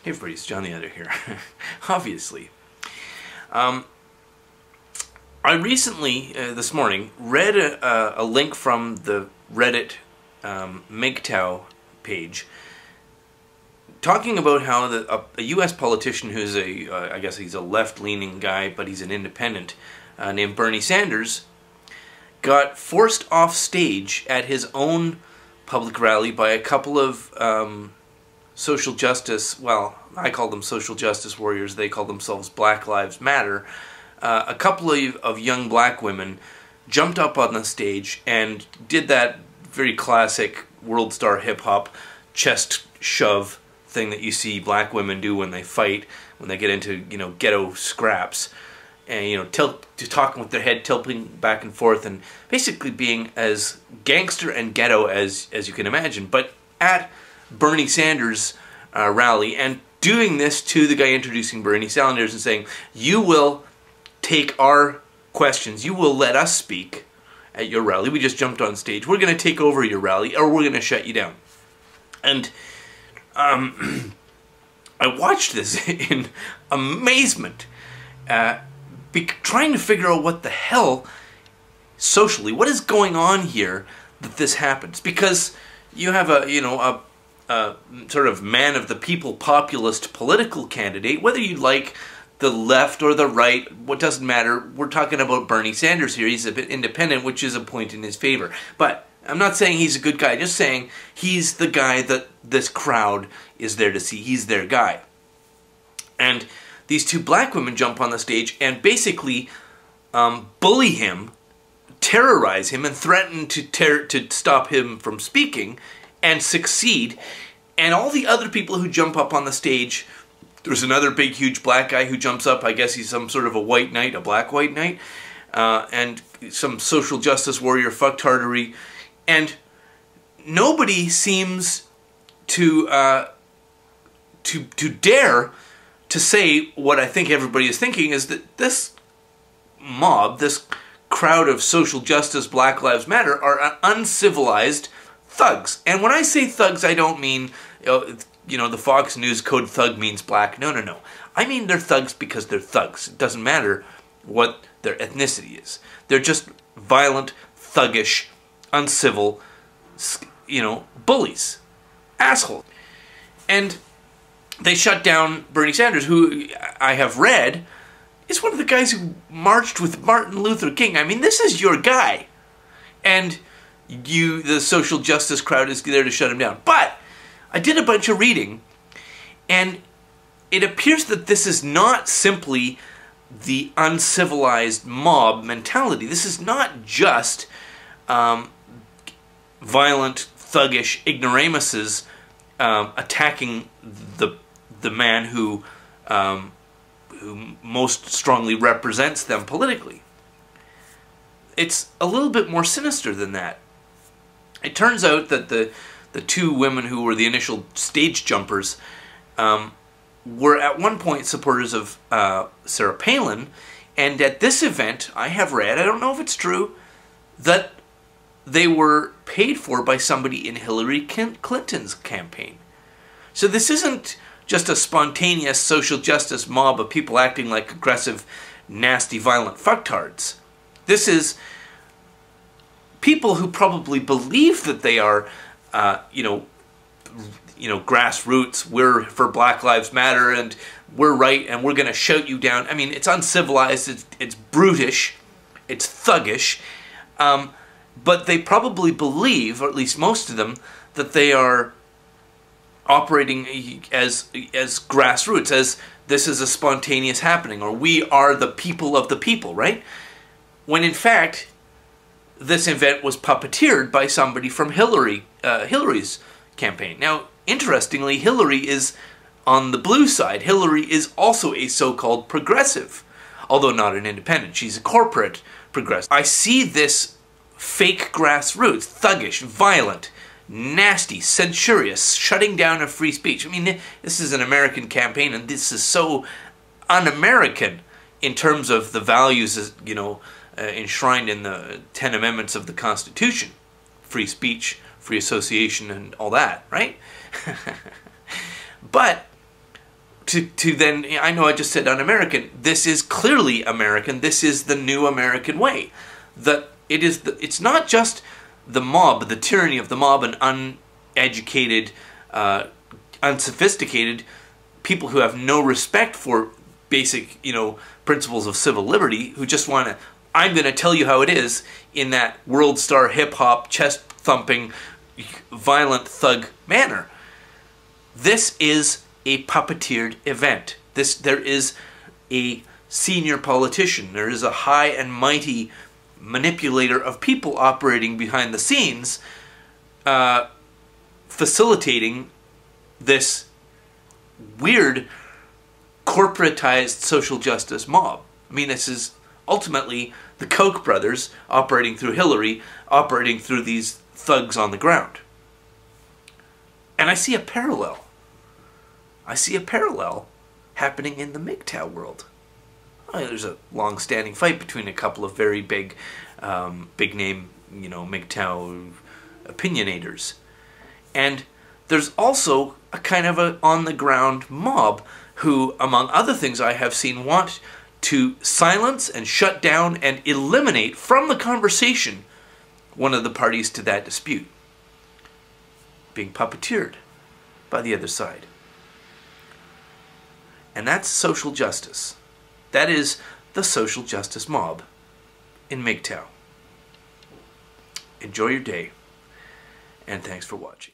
Hey everybody, it's John the Editor here. Obviously. I recently, this morning, read a link from the Reddit Maddow page talking about how a U.S. politician who's I guess he's a left-leaning guy, but he's an independent, named Bernie Sanders, got forced off stage at his own public rally by a couple of social justice, well, I call them social justice warriors, they call themselves Black Lives Matter. A couple of young black women jumped up on the stage and did that very classic world star hip-hop chest shove thing that you see black women do when they fight, when they get into, you know, ghetto scraps. And, you know, talking with their head tilting back and forth and basically being as gangster and ghetto as you can imagine. But at Bernie Sanders' rally, and doing this to the guy introducing Bernie Sanders and saying, you will take our questions, you will let us speak at your rally. We just jumped on stage. We're going to take over your rally, or we're going to shut you down. And I watched this in amazement, trying to figure out what the hell, socially, what is going on here that this happens. Because you have a sort of man of the people populist political candidate, whether you like the left or the right, what doesn't matter. We're talking about Bernie Sanders here. He's a bit independent, which is a point in his favor. But I'm not saying he's a good guy, just saying he's the guy that this crowd is there to see. He's their guy. And these two black women jump on the stage and basically bully him, terrorize him, and threaten to stop him from speaking, and succeed. And all the other people who jump up on the stage, there's another big huge black guy who jumps up. I guess he's some sort of a white knight, a black white knight, and some social justice warrior fucktardery. And nobody seems to dare to say what I think everybody is thinking, is that this mob, this crowd of social justice Black Lives Matter, are uncivilized thugs. And when I say thugs, I don't mean, you know, the Fox News code thug means black. No, no, no. I mean they're thugs because they're thugs. It doesn't matter what their ethnicity is. They're just violent, thuggish, uncivil, you know, bullies. Assholes. And they shut down Bernie Sanders, who I have read is one of the guys who marched with Martin Luther King. I mean, this is your guy. And the social justice crowd is there to shut him down. But I did a bunch of reading, and it appears that this is not simply the uncivilized mob mentality. This is not just violent, thuggish ignoramuses attacking the man who most strongly represents them politically. It's a little bit more sinister than that. It turns out that the two women who were the initial stage jumpers were at one point supporters of Sarah Palin, and at this event, I have read, I don't know if it's true, that they were paid for by somebody in Hillary Clinton's campaign. So this isn't just a spontaneous social justice mob of people acting like aggressive, nasty, violent fucktards. This is people who probably believe that they are, you know, grassroots. We're for Black Lives Matter, and we're right, and we're going to shout you down. I mean, it's uncivilized, it's brutish, it's thuggish, but they probably believe, or at least most of them, that they are operating as grassroots, as this is a spontaneous happening, or we are the people of the people, right? When in fact, this event was puppeteered by somebody from Hillary's campaign. Now, interestingly, Hillary is on the blue side. Hillary is also a so-called progressive, although not an independent. She's a corporate progressive. I see this fake grassroots, thuggish, violent, nasty, censorious, shutting down of free speech. I mean, this is an American campaign, and this is so un-American in terms of the values, you know, enshrined in the 10 Amendments of the Constitution. Free speech, free association, and all that, right? But to then, I know I just said un-American. This is clearly American. This is the new American way. It's not just the mob, the tyranny of the mob, and uneducated, unsophisticated people who have no respect for basic, principles of civil liberty, who just want to, I'm going to tell you how it is in that world star hip-hop, chest-thumping, violent thug manner. This is a puppeteered event. There is a senior politician. There is a high and mighty manipulator of people operating behind the scenes, facilitating this weird corporatized social justice mob. I mean, this is ultimately the Koch brothers operating through Hillary, operating through these thugs on the ground. And I see a parallel. I see a parallel happening in the MGTOW world. There's a long-standing fight between a couple of very big name, MGTOW opinionators. And there's also a kind of a on-the-ground mob who, among other things I have seen, want to silence and shut down and eliminate from the conversation one of the parties to that dispute, being puppeteered by the other side. And that's social justice. That is the social justice mob in MGTOW. Enjoy your day, and thanks for watching.